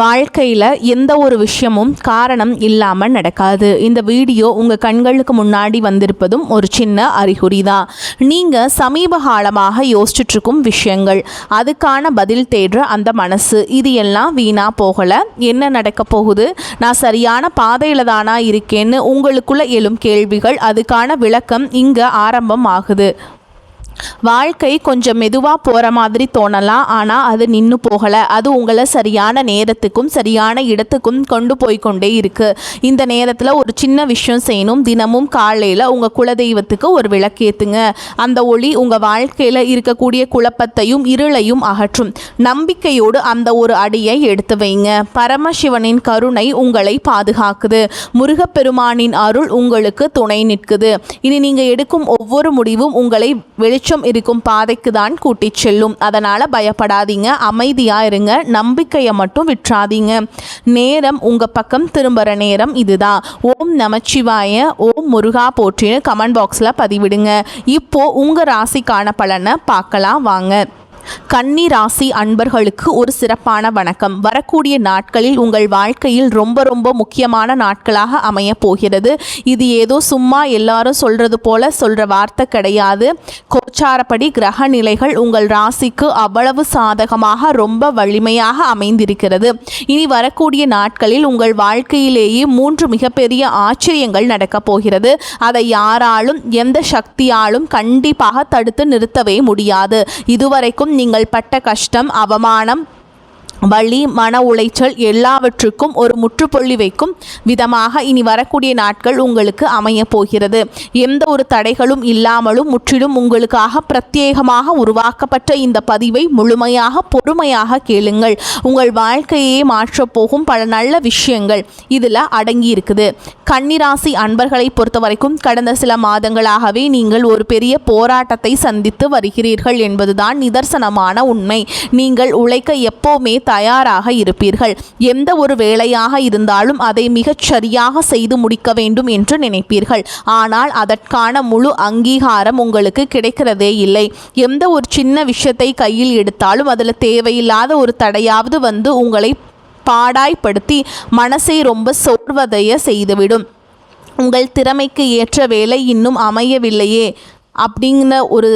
வாழ்க்கையில் எந்த ஒரு விஷயமும் காரணம் இல்லாமல் நடக்காது. இந்த வீடியோ உங்கள் கண்களுக்கு முன்னாடி வந்திருப்பதும் ஒரு சின்ன அறிகுறி தான். நீங்கள் சமீப காலமாக யோசிச்சுட்ருக்கும் விஷயங்கள், அதுக்கான பதில் தேடுற அந்த மனசு, இது எல்லாம் வீணாக போகலை. என்ன நடக்க போகுது, நான் சரியான பாதையில் தானா இருக்கேன்னு உங்களுக்குள்ள எழும் கேள்விகள், அதுக்கான விளக்கம் இங்கே ஆரம்பம் ஆகுது. வாழ்க்கை கொஞ்சம் மெதுவாக போகிற மாதிரி தோணலாம், ஆனால் அது நின்று போகலை. அது உங்களை சரியான நேரத்துக்கும் சரியான இடத்துக்கும் கொண்டு போய்கொண்டே இருக்குது. இந்த நேரத்தில் ஒரு சின்ன விஷயம் செய்யணும். தினமும் காலையில் உங்கள் குலதெய்வத்துக்கு ஒரு விளக்கேற்றுங்க. அந்த ஒளி உங்கள் வாழ்க்கையில் இருக்கக்கூடிய குழப்பத்தையும் இருளையும் அகற்றும். நம்பிக்கையோடு அந்த ஒரு அடியை எடுத்து வைங்க. பரமசிவனின் கருணை உங்களை பாதுகாக்குது. முருகப்பெருமானின் அருள் உங்களுக்கு துணை நிற்குது. இனி நீங்கள் எடுக்கும் ஒவ்வொரு முடிவும் உங்களை வெளிச்சம் இருக்கும் பாதைக்கு தான் கூட்டிச் செல்லும். அதனால பயப்படாதீங்க, அமைதியா இருங்க, நம்பிக்கையை மட்டும் விட்டுறாதீங்க. நேரம் உங்க பக்கம் திரும்புற நேரம் இதுதான். ஓம் நமச்சிவாய, ஓம் முருகா போற்றின்னு கமெண்ட் பாக்ஸ்ல பதிவிடுங்க. இப்போ உங்க ராசிக்கான பலனை பார்க்கலாம் வாங்க. கன்னி ராசி அன்பர்களுக்கு ஒரு சிறப்பான வணக்கம். வரக்கூடிய நாட்களில் உங்கள் வாழ்க்கையில் ரொம்ப ரொம்ப முக்கியமான நாட்களாக அமைய போகிறது. இது ஏதோ சும்மா எல்லாரும் சொல்றது போல சொல்ற வார்த்தை கிடையாது. கோச்சாரப்படி கிரக நிலைகள் உங்கள் ராசிக்கு அவ்வளவு சாதகமாக ரொம்ப வலிமையாக அமைந்திருக்கிறது. இனி வரக்கூடிய நாட்களில் உங்கள் வாழ்க்கையிலேயே 3 மிகப்பெரிய ஆச்சரியங்கள் நடக்கப் போகிறது. அதை யாராலும் எந்த சக்தியாலும் கண்டிப்பாக தடுத்து நிறுத்தவே முடியாது. இதுவரைக்கும் நீங்கள் பட்ட கஷ்டம், அவமானம், வலி, மன உளைச்சல் எல்லாவற்றுக்கும் ஒரு முற்றுப்புள்ளி வைக்கும் விதமாக இனி வரக்கூடிய நாட்கள் உங்களுக்கு அமைய போகிறது. எந்த ஒரு தடைகளும் இல்லாமலும் முற்றிலும் உங்களுக்காக பிரத்யேகமாக உருவாக்கப்பட்ட இந்த பதிவை முழுமையாக பொறுமையாக கேளுங்கள். உங்கள் வாழ்க்கையே மாற்றப்போகும் பல நல்ல விஷயங்கள் இதில் அடங்கி இருக்குது. கன்னிராசி அன்பர்களை பொறுத்த வரைக்கும் கடந்த சில மாதங்களாகவே நீங்கள் ஒரு பெரிய போராட்டத்தை சந்தித்து வருகிறீர்கள் என்பதுதான் நிதர்சனமான உண்மை. நீங்கள் உழைக்க எப்போவுமே தயாராக இருப்பீர்கள். எந்த ஒரு வேலையாக இருந்தாலும் அதை மிகச் சரியாக செய்து முடிக்க வேண்டும் என்று நினைப்பீர்கள். ஆனால் அதற்கான முழு அங்கீகாரம் உங்களுக்கு கிடைக்கிறதே இல்லை. எந்த ஒரு சின்ன விஷயத்தை கையில் எடுத்தாலும் அதில் தேவையில்லாத ஒரு தடையாவது வந்து உங்களை பாடாய்படுத்தி மனசை ரொம்ப சோர்வடைய செய்துவிடும். உங்கள் திறமைக்கு ஏற்ற வேலை இன்னும் அமையவில்லையே அப்படிங்கிற ஒரு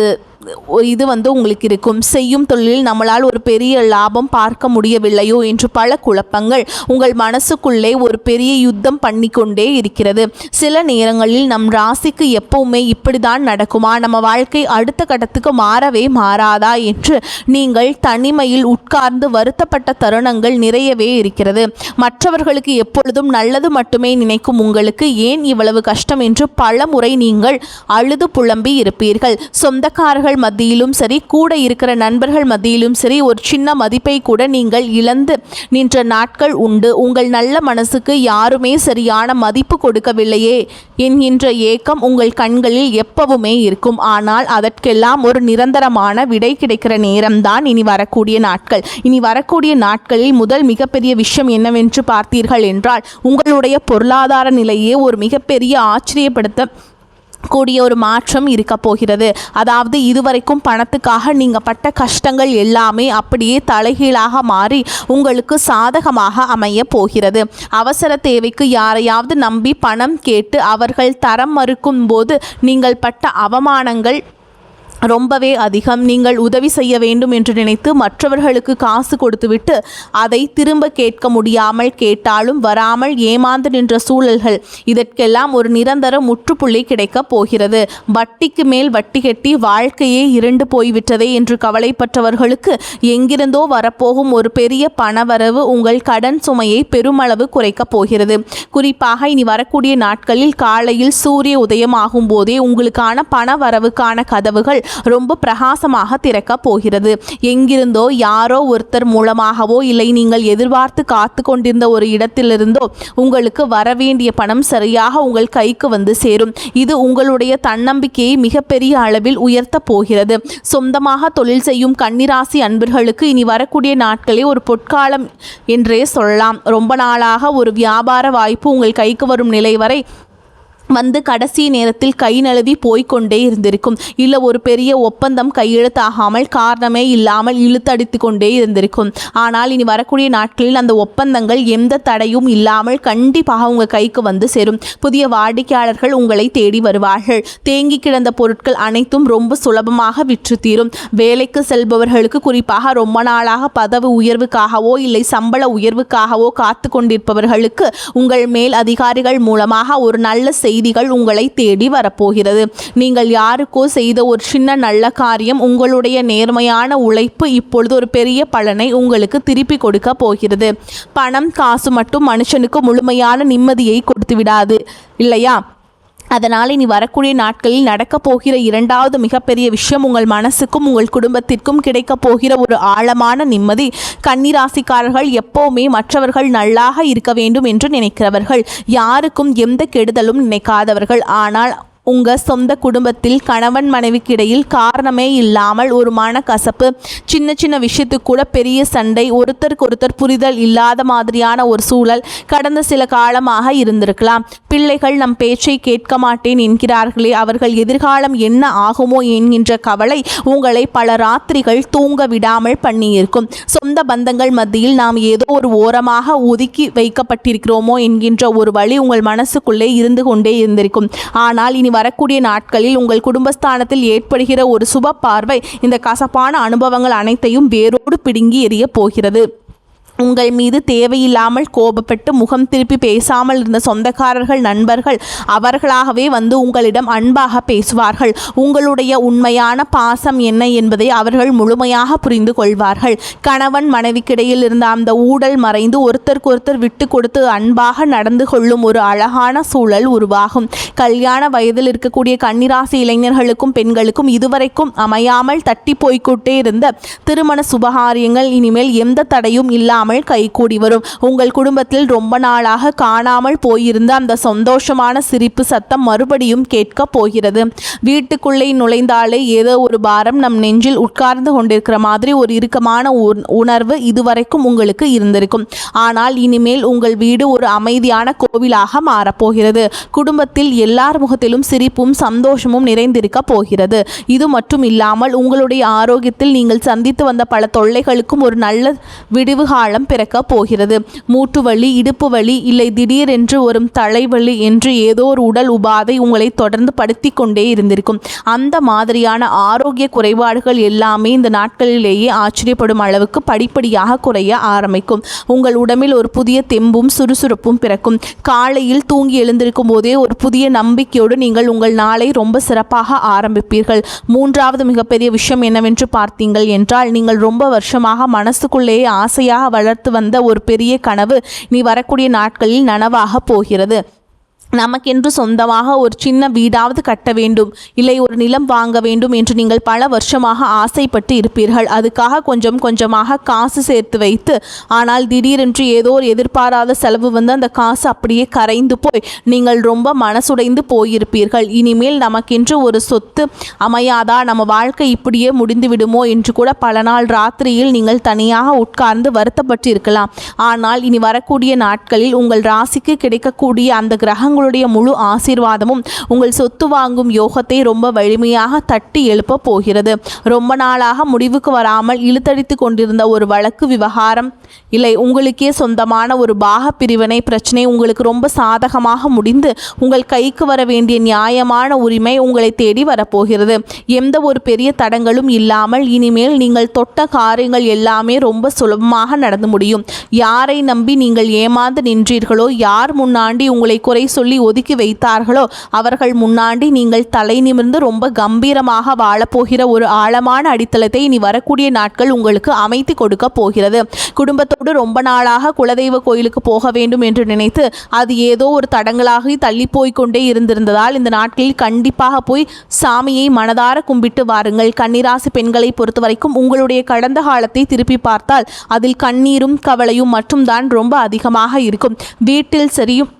இது வந்து உங்களுக்கு இருக்கும். செய்யும் தொழிலில் நம்மளால் ஒரு பெரிய லாபம் பார்க்க முடியவில்லையோ என்று பல குழப்பங்கள் உங்கள் மனசுக்குள்ளே ஒரு பெரிய யுத்தம் பண்ணிக்கொண்டே இருக்கிறது. சில நேரங்களில் நம் ராசிக்கு எப்பவுமே இப்படிதான் நடக்குமா, நம்ம வாழ்க்கை அடுத்த கட்டத்துக்கு மாறவே மாறாதா என்று நீங்கள் தனிமையில் உட்கார்ந்து வருத்தப்பட்ட தருணங்கள் நிறையவே இருக்கிறது. மற்றவர்களுக்கு எப்பொழுதும் நல்லது மட்டுமே நினைக்கும் உங்களுக்கு ஏன் இவ்வளவு கஷ்டம் என்று பல முறை நீங்கள் அழுது புலம்பி இருப்பீர்கள். சொந்தக்காரர்கள் மத்தியிலும் சரி, கூட இருக்கிற நண்பர்கள் மத்தியிலும் சரி, ஒரு சின்ன மதிப்பை கூட நீங்கள் இழந்து நின்ற நாட்கள் உண்டு. உங்கள் நல்ல மனசுக்கு யாருமே சரியான மதிப்பு கொடுக்கவில்லையே என்கின்ற ஏக்கம் உங்கள் கண்களில் எப்பவுமே இருக்கும். ஆனால் அதற்கெல்லாம் ஒரு நிரந்தரமான விடை கிடைக்கிற நேரம்தான் இனி வரக்கூடிய நாட்கள். இனி வரக்கூடிய நாட்களில் முதல் மிகப்பெரிய விஷயம் என்னவென்று பார்த்தீர்கள் என்றால், உங்களுடைய பொருளாதார நிலையே ஒரு மிகப்பெரிய ஆச்சரியப்படுத்த கூடிய ஒரு மாற்றம் இருக்க போகிறது. அதாவது இதுவரைக்கும் பணத்துக்காக நீங்கள் பட்ட கஷ்டங்கள் எல்லாமே அப்படியே தலைகீழாக மாறி உங்களுக்கு சாதகமாக அமைய போகிறது. அவசர தேவைக்கு யாரையாவது நம்பி பணம் கேட்டு அவர்கள் தரம் மறுக்கும் போது நீங்கள் பட்ட அவமானங்கள் ரொம்பவே அதிகம். நீங்கள் உதவி செய்ய வேண்டும் என்று நினைத்து மற்றவர்களுக்கு காசு கொடுத்துவிட்டு அதை திரும்ப கேட்க முடியாமல், கேட்டாலும் வராமல் ஏமாந்து நின்ற சூழல்கள், இதற்கெல்லாம் ஒரு நிரந்தர முற்றுப்புள்ளி கிடைக்கப் போகிறது. வட்டிக்கு மேல் வட்டி கட்டி வாழ்க்கையே இருண்டு போய்விட்டதே என்று கவலைப்பட்டவர்களுக்கு எங்கிருந்தோ வரப்போகும் ஒரு பெரிய பணவரவு உங்கள் கடன் சுமையை பெருமளவு குறைக்கப் போகிறது. குறிப்பாக இனி வரக்கூடிய நாட்களில் காலையில் சூரிய உதயமாகும் போதே உங்களுக்கான பணவரவுக்கான கதவுகள் ரொம்ப பிரகாசமாக திறக்க போகிறது. எங்கிருந்தோ யாரோ ஒருத்தர் மூலமாகவோ இல்லை நீங்கள் எதிர்பார்த்து காத்து கொண்டிருந்த ஒரு இடத்திலிருந்தோ உங்களுக்கு வரவேண்டிய பணம் சரியாக உங்கள் கைக்கு வந்து சேரும். இது உங்களுடைய தன்னம்பிக்கையை மிகப்பெரிய அளவில் உயர்த்த போகிறது. சொந்தமாக தொழில் செய்யும் கன்னிராசி அன்பர்களுக்கு இனி வரக்கூடிய நாட்களே ஒரு பொற்காலம் என்றே சொல்லலாம். ரொம்ப நாளாக ஒரு வியாபார வாய்ப்பு உங்கள் கைக்கு வரும் நிலை வரை வந்து கடைசி நேரத்தில் கை நழுவி போய்கொண்டே இருந்திருக்கும். இல்லை ஒரு பெரிய ஒப்பந்தம் கையெழுத்தாகாமல் காரணமே இல்லாமல் இழுத்தடித்து கொண்டே இருந்திருக்கும். ஆனால் இனி வரக்கூடிய நாட்களில் அந்த ஒப்பந்தங்கள் எந்த தடையும் இல்லாமல் கண்டிப்பாக உங்கள் கைக்கு வந்து சேரும். புதிய வாடிக்கையாளர்கள் உங்களை தேடி வருவார்கள். தேங்கி கிடந்த பொருட்கள் அனைத்தும் ரொம்ப சுலபமாக விற்று தீரும். வேலைக்கு செல்பவர்களுக்கு, குறிப்பாக ரொம்ப நாளாக பதவி உயர்வுக்காகவோ இல்லை சம்பள உயர்வுக்காகவோ காத்து கொண்டிருப்பவர்களுக்கு உங்கள் மேல் அதிகாரிகள் மூலமாக ஒரு நல்ல செய்திகள் உங்களை தேடி வரப்போகிறது. நீங்கள் யாருக்கோ செய்த ஒரு சின்ன நல்ல காரியம், உங்களுடைய நேர்மையான உழைப்பு இப்பொழுது ஒரு பெரிய பலனை உங்களுக்கு திருப்பி கொடுக்க போகிறது. பணம் காசு மட்டும் மனுஷனுக்கு முழுமையான நிம்மதியை கொடுத்து விடாது இல்லையா? அதனால் இனி வரக்கூடிய நாட்களில் நடக்கப் போகிற இரண்டாவது மிகப்பெரிய விஷயம், உங்கள் மனசுக்கும் உங்கள் குடும்பத்திற்கும் கிடைக்கப் போகிற ஒரு ஆழமான நிம்மதி. கன்னிராசிக்காரர்கள் எப்போவுமே மற்றவர்கள் நல்லாக இருக்க வேண்டும் என்று நினைக்கிறவர்கள், யாருக்கும் எந்த கெடுதலும் நினைக்காதவர்கள். ஆனால் உங்கள் சொந்த குடும்பத்தில் கணவன் மனைவிக்கு இடையில் காரணமே இல்லாமல் ஒரு மனக்கசப்பு, சின்ன சின்ன விஷயத்துக்கு கூட பெரிய சண்டை, ஒருத்தருக்கு புரிதல் இல்லாத மாதிரியான ஒரு சூழல் கடந்த சில காலமாக இருந்திருக்கலாம். பிள்ளைகள் நம் பேச்சை கேட்க மாட்டேன் என்கிறார்களே, அவர்கள் எதிர்காலம் என்ன ஆகுமோ என்கின்ற கவலை உங்களை பல ராத்திரிகள் தூங்க விடாமல் பண்ணியிருக்கும். சொந்த பந்தங்கள் மத்தியில் நாம் ஏதோ ஒரு ஓரமாக ஒதுக்கி வைக்கப்பட்டிருக்கிறோமோ என்கின்ற ஒரு வழி உங்கள் மனசுக்குள்ளே இருந்து கொண்டே இருந்திருக்கும். ஆனால் இனி வரக்கூடிய நாட்களில் உங்கள் குடும்பஸ்தானத்தில் ஏற்படுகிற ஒரு சுப பார்வை இந்த கசப்பான அனுபவங்கள் அனைத்தையும் வேரோடு பிடுங்கி எறிய போகிறது. உங்கள் மீது தேவையில்லாமல் கோபப்பட்டு முகம் திருப்பி பேசாமல் இருந்த சொந்தக்காரர்கள், நண்பர்கள் அவர்களாகவே வந்து உங்களிடம் அன்பாக பேசுவார்கள். உங்களுடைய உண்மையான பாசம் என்ன என்பதை அவர்கள் முழுமையாக புரிந்து கொள்வார்கள். கணவன் மனைவிக்கிடையில் இருந்த அந்த ஊடல் மறைந்து ஒருத்தருக்கு விட்டு கொடுத்து அன்பாக நடந்து கொள்ளும் ஒரு அழகான சூழல் உருவாகும். கல்யாண வயதில் இருக்கக்கூடிய கன்னிராசி இளைஞர்களுக்கும் பெண்களுக்கும் இதுவரைக்கும் அமையாமல் தட்டி போய்கொண்டே இருந்த திருமண சுபகாரியங்கள் இனிமேல் எந்த தடையும் இல்லாமல் கைகூடி வரும். உங்கள் குடும்பத்தில் ரொம்ப நாளாக காணாமல் போயிருந்த அந்த சந்தோஷமான சிரிப்பு சத்தம் மறுபடியும் கேட்க போகிறது. வீட்டுக்குள்ளே நுழைந்தாலே ஏதோ ஒரு பாரம் நம் நெஞ்சில் உட்கார்ந்து கொண்டிருக்கிற மாதிரி ஒரு இறுக்கமான உணர்வு இதுவரைக்கும் உங்களுக்கு இருந்திருக்கும். ஆனால் இனிமேல் உங்கள் வீடு ஒரு அமைதியான கோவிலாக மாறப்போகிறது. குடும்பத்தில் எல்லார் முகத்திலும் சிரிப்பும் சந்தோஷமும் நிறைந்திருக்க போகிறது. இது மட்டும் இல்லாமல் உங்களுடைய ஆரோக்கியத்தில் நீங்கள் சந்தித்து வந்த பல தொல்லைகளுக்கும் ஒரு நல்ல விடிவு காலம் பிறக்க போகிறது. மூட்டு வலி, இடுப்பு வலி, இல்லை திடீரென்று வரும் தலைவலி என்று ஏதோ ஒரு உடல் உபாதை உங்களை தொடர்ந்து படுத்தி கொண்டே இருந்திருக்கும். அந்த மாதிரியான ஆரோக்கிய குறைபாடுகள் எல்லாமே இந்த நாட்களிலேயே ஆச்சரியப்படும் அளவுக்கு படிப்படியாக குறைய ஆரம்பிக்கும். உங்கள் உடம்பில் ஒரு புதிய தெம்பும் சுறுசுறுப்பும் பிறக்கும். காலையில் தூங்கி எழுந்திருக்கும் போதே ஒரு புதிய நம்பிக்கையோடு நீங்கள் உங்கள் நாளை ரொம்ப சிறப்பாக ஆரம்பிப்பீர்கள். மூன்றாவது மிகப்பெரிய விஷயம் என்னவென்று பார்த்தீங்கள் என்றால், நீங்கள் ரொம்ப வருஷமாக மனசுக்குள்ளேயே ஆசையாக வளர்த்து வந்த ஒரு பெரிய கனவு நீ வரக்கூடிய நாட்களில் நனவாக போகிறது. நமக்கென்று சொந்தமாக ஒரு சின்ன வீடாவது கட்ட வேண்டும், இல்லை ஒரு நிலம் வாங்க வேண்டும் என்று நீங்கள் பல வருஷமாக ஆசைப்பட்டு இருப்பீர்கள். அதுக்காக கொஞ்சம் கொஞ்சமாக காசு சேர்த்து வைத்து, ஆனால் திடீரென்று ஏதோ ஒரு எதிர்பாராத செலவு வந்து அந்த காசு அப்படியே கரைந்து போய் நீங்கள் ரொம்ப மனசுடைந்து போயிருப்பீர்கள். இனிமேல் நமக்கென்று ஒரு சொத்து அமையாதா, நம்ம வாழ்க்கை இப்படியே முடிந்து விடுமோ என்று கூட பல நாள் ராத்திரியில் நீங்கள் தனியாக உட்கார்ந்து வருத்தப்பட்டு இருக்கலாம். ஆனால் இனி வரக்கூடிய நாட்களில் உங்கள் ராசிக்கு கிடைக்கக்கூடிய அந்த கிரகங்களுடைய முழு ஆசீர்வாதமும் உங்கள் சொத்து வாங்கும் யோகத்தை ரொம்ப வலிமையாக தட்டி எழுப்ப போகிறது. ரொம்ப நாளாக முடிவுக்கு வராமல் இழுத்தடித்து கொண்டிருந்த ஒரு வழக்கு விவகாரம், இல்லை உங்களுக்கே சொந்தமான ஒரு பாக பிரிவினை பிரச்சனை உங்களுக்கு ரொம்ப சாதகமாக முடிந்து உங்கள் கைக்கு வர வேண்டிய நியாயமான உரிமை உங்களை தேடி வரப்போகிறது. எந்த ஒரு பெரிய தடங்களும் இல்லாமல் இனிமேல் நீங்கள் தொட்ட காரியங்கள் எல்லாமே ரொம்ப சுலபமாக நடந்து முடியும். யாரை நம்பி நீங்கள் ஏமாந்து நின்றீர்களோ, யார் முன்னாடி உங்களை குறை சொல்லி ஒதுக்கி வைத்தார்களோ, அவர்கள் முன்னாடி நீங்கள் தலை நிமிர்ந்து ரொம்ப கம்பீரமாக வாழப்போகிற ஒரு ஆழமான அடித்தளத்தை இனி வரக்கூடிய நாட்கள் உங்களுக்கு அமைத்து கொடுக்க போகிறது. குடும்பத்தோடு ரொம்ப நாளாக குலதெய்வ கோயிலுக்கு போக வேண்டும் என்று நினைத்து அது ஏதோ ஒரு தடங்களாகி தள்ளி போய்கொண்டே இருந்திருந்ததால் இந்த நாட்களில் கண்டிப்பாக போய் சாமியை மனதார கும்பிட்டு வாருங்கள். கன்னிராசி பெண்களை பொறுத்த வரைக்கும் உங்களுடைய கடந்த காலத்தை திருப்பி பார்த்தால் அதில் கண்ணீரும் கவலையும் மட்டும்தான் ரொம்ப அதிகமாக இருக்கும். வீட்டில் சரியும்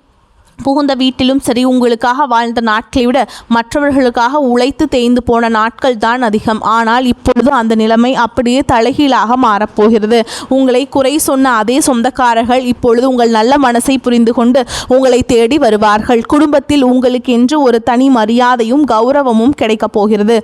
புகுந்த வீட்டிலும் சரி, உங்களுக்காக வாழ்ந்த நாட்களை விட மற்றவர்களுக்காக உழைத்து தேய்ந்து போன நாட்கள் தான் அதிகம். ஆனால் இப்பொழுது அந்த நிலைமை அப்படியே தலைகீழாக மாறப்போகிறது. உங்களை குறை சொன்ன அதே சொந்தக்காரர்கள் இப்பொழுது உங்கள் நல்ல மனசை புரிந்து கொண்டு உங்களை தேடி வருவார்கள். குடும்பத்தில் உங்களுக்கு என்று ஒரு தனி மரியாதையும் கௌரவமும் கிடைக்கப் போகிறது.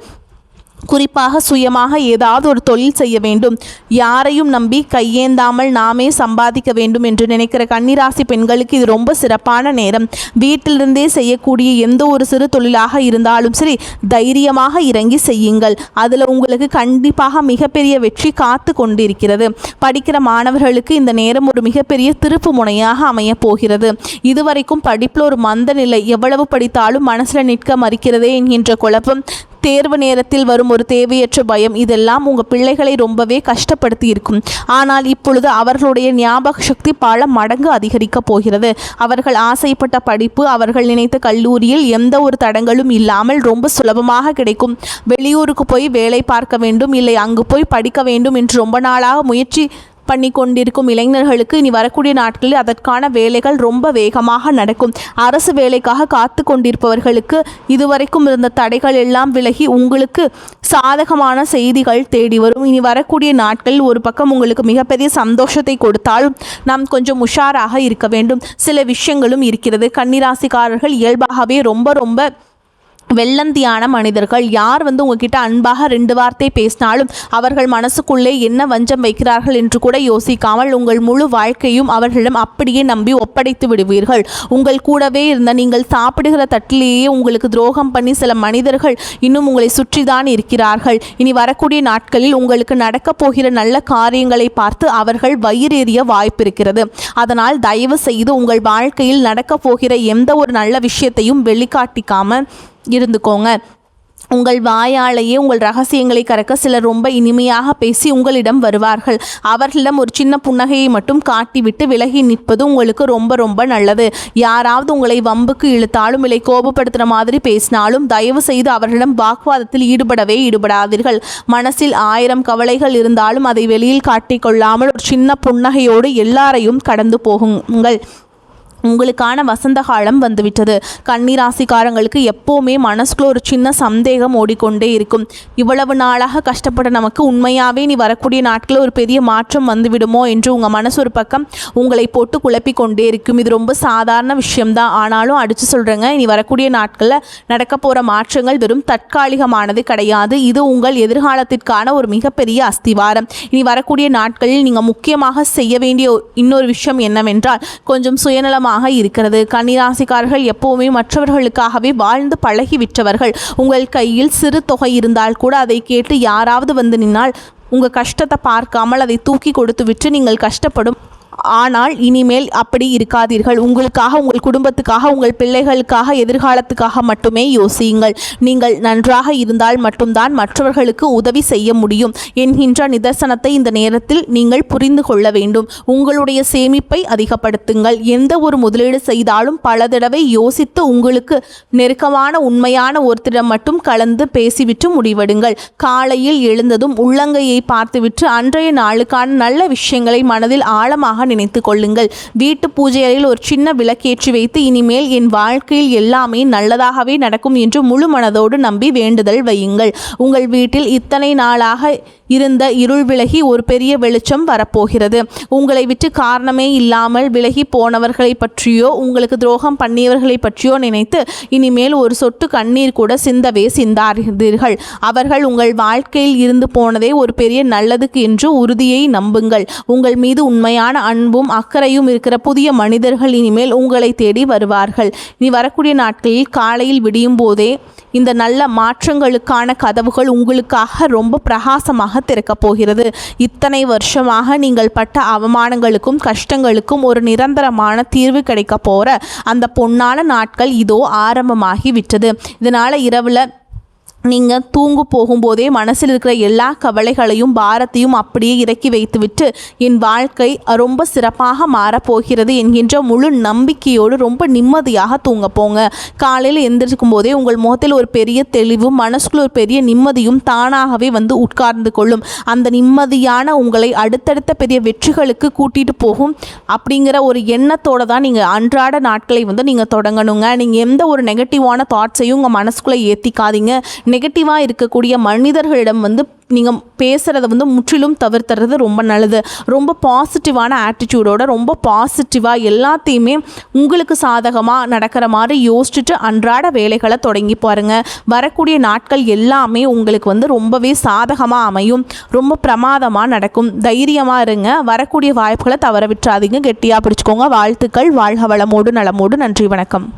குறிப்பாக சுயமாக ஏதாவது ஒரு தொழில் செய்ய வேண்டும், யாரையும் நம்பி கையேந்தாமல் நாமே சம்பாதிக்க வேண்டும் என்று நினைக்கிற கன்னிராசி பெண்களுக்கு இது ரொம்ப சிறப்பான நேரம். வீட்டிலிருந்தே செய்யக்கூடிய எந்த ஒரு சிறு தொழிலாக இருந்தாலும் சரி, தைரியமாக இறங்கி செய்யுங்கள். அதில் உங்களுக்கு கண்டிப்பாக மிகப்பெரிய வெற்றி காத்து கொண்டிருக்கிறது. படிக்கிற மாணவர்களுக்கு இந்த நேரம் ஒரு மிகப்பெரிய திருப்பு முனையாக அமையப் போகிறது. இதுவரைக்கும் படிப்பில் ஒரு மந்த நிலை, எவ்வளவு படித்தாலும் மனசில் நிற்க மறுக்கிறதே என்கின்ற குழப்பம், தேர்வு நேரத்தில் வரும் ஒரு தேவையற்ற பயம், இதெல்லாம் உங்கள் பிள்ளைகளை ரொம்பவே கஷ்டப்படுத்தி இருக்கும். ஆனால் இப்பொழுது அவர்களுடைய ஞாபக சக்தி பல மடங்கு அதிகரிக்கப் போகிறது. அவர்கள் ஆசைப்பட்ட படிப்பு அவர்கள் நினைத்த கல்லூரியில் எந்த ஒரு தடங்களும் இல்லாமல் ரொம்ப சுலபமாக கிடைக்கும். வெளியூருக்கு போய் வேலை பார்க்க வேண்டும், இல்லை அங்கு போய் படிக்க வேண்டும் என்று ரொம்ப நாளாக முயற்சி பண்ணி கொண்டிருக்கும் இளைஞர்களுக்கு இனி வரக்கூடிய நாட்களில் அதற்கான வேலைகள் ரொம்ப வேகமாக நடக்கும். அரசு வேலைக்காக காத்து கொண்டிருப்பவர்களுக்கு இதுவரைக்கும் இருந்த தடைகள் எல்லாம் விலகி உங்களுக்கு சாதகமான செய்திகள் தேடி வரும். இனி வரக்கூடிய நாட்களில் ஒரு பக்கம் உங்களுக்கு மிகப்பெரிய சந்தோஷத்தை கொடுத்தாலும் நாம் கொஞ்சம் உஷாராக இருக்க வேண்டும். சில விஷயங்களும் இருக்கிறது. கன்னிராசிக்காரர்கள் இயல்பாகவே ரொம்ப வெள்ளந்தியான மனிதர்கள். யார் உங்ககிட்ட அன்பாக 2 வார்த்தை பேசினாலும் அவர்கள் மனசுக்குள்ளே என்ன வஞ்சம் வைக்கிறார்கள் என்று கூட யோசிக்காமல் உங்கள் முழு வாழ்க்கையும் அவர்களிடம் அப்படியே நம்பி ஒப்படைத்து விடுவீர்கள். உங்கள் கூடவே இருந்த நீங்கள் சாப்பிடுகிற தட்டிலேயே உங்களுக்கு துரோகம் பண்ணி சில மனிதர்கள் இன்னும் உங்களை சுற்றிதான் இருக்கிறார்கள். இனி வரக்கூடிய நாட்களில் உங்களுக்கு நடக்கப் போகிற நல்ல காரியங்களை பார்த்து அவர்கள் வயிறெறிய வாய்ப்பு இருக்கிறது. அதனால் தயவு செய்து உங்கள் வாழ்க்கையில் நடக்கப் போகிற எந்த ஒரு நல்ல விஷயத்தையும் வெளிக்காட்டிக்காமல் இருந்துக்கோங்க. உங்கள் வாயாலேயே உங்கள் ரகசியங்களை கறக்க சிலர் ரொம்ப இனிமையாக பேசி உங்களிடம் வருவார்கள். அவர்களிடம் ஒரு சின்ன புன்னகையை மட்டும் காட்டிவிட்டு விலகி நிற்பது உங்களுக்கு ரொம்ப நல்லது. யாராவது உங்களை வம்புக்கு இழுத்தாலும் இல்லை கோபப்படுத்துகிற மாதிரி பேசினாலும் தயவு செய்து அவர்களிடம் வாக்குவாதத்தில் ஈடுபடாதீர்கள். மனசில் 1000 கவலைகள் இருந்தாலும் அதை வெளியில் காட்டிக்கொள்ளாமல் ஒரு சின்ன புன்னகையோடு எல்லாரையும் கடந்து போகுங்கள். உங்களுக்கான வசந்த காலம் வந்துவிட்டது. கன்னிராசிக்காரங்களுக்கு எப்போவுமே மனசுக்குள்ள ஒரு சின்ன சந்தேகம் ஓடிக்கொண்டே இருக்கும். இவ்வளவு நாளாக கஷ்டப்பட்ட நமக்கு உண்மையாகவே நீ வரக்கூடிய நாட்களில் ஒரு பெரிய மாற்றம் வந்துவிடுமோ என்று உங்கள் மனசு ஒரு பக்கம் உங்களை போட்டு குழப்பி கொண்டே இருக்கும். இது ரொம்ப சாதாரண விஷயம்தான். ஆனாலும் அடித்து சொல்கிறேங்க, இனி வரக்கூடிய நாட்களில் நடக்க போகிற மாற்றங்கள் வெறும் தற்காலிகமானது கிடையாது. இது உங்கள் எதிர்காலத்திற்கான ஒரு மிகப்பெரிய அஸ்திவாரம். இனி வரக்கூடிய நாட்களில் நீங்கள் முக்கியமாக செய்ய வேண்டிய இன்னொரு விஷயம் என்னவென்றால் கொஞ்சம் சுயநலமாக இருக்கிறது. கன்னிராசிக்காரர்கள் எப்பவுமே மற்றவர்களுக்காகவே வாழ்ந்து பழகிவிட்டவர்கள். உங்கள் கையில் சிறு தொகை இருந்தால் கூட அதை கேட்டு யாராவது நின்னால் உங்கள் கஷ்டத்தை பார்க்காமல் அதை தூக்கி கொடுத்து விட்டு நீங்கள் கஷ்டப்படும். ஆனால் இனிமேல் அப்படி இருக்காதீர்கள். உங்களுக்காக, உங்கள் குடும்பத்துக்காக, உங்கள் பிள்ளைகளுக்காக, எதிர்காலத்துக்காக மட்டுமே யோசியுங்கள். நீங்கள் நன்றாக இருந்தால் மட்டும்தான் மற்றவர்களுக்கு உதவி செய்ய முடியும் என்கின்ற நிதர்சனத்தை இந்த நேரத்தில் நீங்கள் புரிந்து கொள்ள வேண்டும். உங்களுடைய சேமிப்பை அதிகப்படுத்துங்கள். எந்த ஒரு முதலீடு செய்தாலும் பல தடவை யோசித்து உங்களுக்கு நெருக்கமான உண்மையான ஒருத்தரிடம் மட்டும் கலந்து பேசிவிட்டு முடிவெடுங்கள். காலையில் எழுந்ததும் உள்ளங்கையை பார்த்துவிட்டு அன்றைய நாளுக்கான நல்ல விஷயங்களை மனதில் ஆழமாக நினைத்து கொள்ளுங்கள். வீட்டு பூஜை அறையில் ஒரு சின்ன விளக்கேற்றி வைத்து இனிமேல் என் வாழ்க்கையில் எல்லாமே நல்லதாகவே நடக்கும் என்று முழு மனதோடு நம்பி வேண்டுதல் வையுங்கள். உங்கள் வீட்டில் இத்தனை நாளாக இருந்த இருள் விலகி ஒரு பெரிய வெளிச்சம் வரப்போகிறது. உங்களை விட்டு காரணமே இல்லாமல் விலகி போனவர்களை பற்றியோ உங்களுக்கு துரோகம் பண்ணியவர்களை பற்றியோ நினைத்து இனிமேல் ஒரு சொட்டு கண்ணீர் கூட சிந்தாதீர்கள். அவர்கள் உங்கள் வாழ்க்கையில் இருந்து போனதே ஒரு பெரிய நல்லதுக்கு என்று உறுதியை நம்புங்கள். உங்கள் மீது உண்மையான அன்பும் அக்கறையும் இருக்கிற புதிய மனிதர்கள் இனிமேல் உங்களை தேடி வருவார்கள். இனி வரக்கூடிய நாட்களில் காலையில் விடியும் போதே இந்த நல்ல மாற்றங்களுக்கான கதவுகள் உங்களுக்காக ரொம்ப பிரகாசமாக திறக்கப் போகிறது. இத்தனை வருஷமாக நீங்கள் பட்ட அவமானங்களுக்கும் கஷ்டங்களுக்கும் ஒரு நிரந்தரமான தீர்வு கிடைக்க போகிற அந்த பொன்னான நாட்கள் இதோ ஆரம்பமாகி விட்டது. இதனால் இரவில் நீங்கள் தூங்கு போகும்போதே மனசில் இருக்கிற எல்லா கவலைகளையும் பாரத்தையும் அப்படியே இறக்கி வைத்துவிட்டு என் வாழ்க்கை ரொம்ப சிறப்பாக மாறப்போகிறது என்கின்ற முழு நம்பிக்கையோடு ரொம்ப நிம்மதியாக தூங்க போங்க. காலையில் எந்திரிக்கும் போதே உங்கள் முகத்தில் ஒரு பெரிய தெளிவும் மனசுக்குள்ள ஒரு பெரிய நிம்மதியும் தானாகவே வந்து உட்கார்ந்து கொள்ளும். அந்த நிம்மதியான உங்களை அடுத்தடுத்த பெரிய வெற்றிகளுக்கு கூட்டிகிட்டு போகும் அப்படிங்கிற ஒரு எண்ணத்தோடு தான் நீங்கள் அன்றாட நாட்களை வந்து நீங்கள் தொடங்கணுங்க. நீங்கள் எந்த ஒரு நெகட்டிவான தாட்ஸையும் உங்கள் மனசுக்குள்ளே ஏற்றிக்காதீங்க. நெகட்டிவாக இருக்கக்கூடிய மனிதர்களிடம் வந்து நீங்கள் பேசுகிறத வந்து முற்றிலும் தவிர்த்துறது ரொம்ப நல்லது. ரொம்ப பாசிட்டிவான ஆட்டிடியூடோட ரொம்ப பாசிட்டிவாக எல்லாத்தையுமே உங்களுக்கு சாதகமாக நடக்கிற மாதிரி யோசிச்சுட்டு அன்றாட வேலைகளை தொடங்கி பாருங்கள். வரக்கூடிய நாட்கள் எல்லாமே உங்களுக்கு வந்து ரொம்பவே சாதகமாக அமையும். ரொம்ப பிரமாதமாக நடக்கும். தைரியமாக இருங்க. வரக்கூடிய வாய்ப்புகளை தவற விட்டுறாதீங்க. கெட்டியாக பிடிச்சிக்கோங்க. வாழ்த்துக்கள். வாழ்க வளமோடு நலமோடு. நன்றி, வணக்கம்.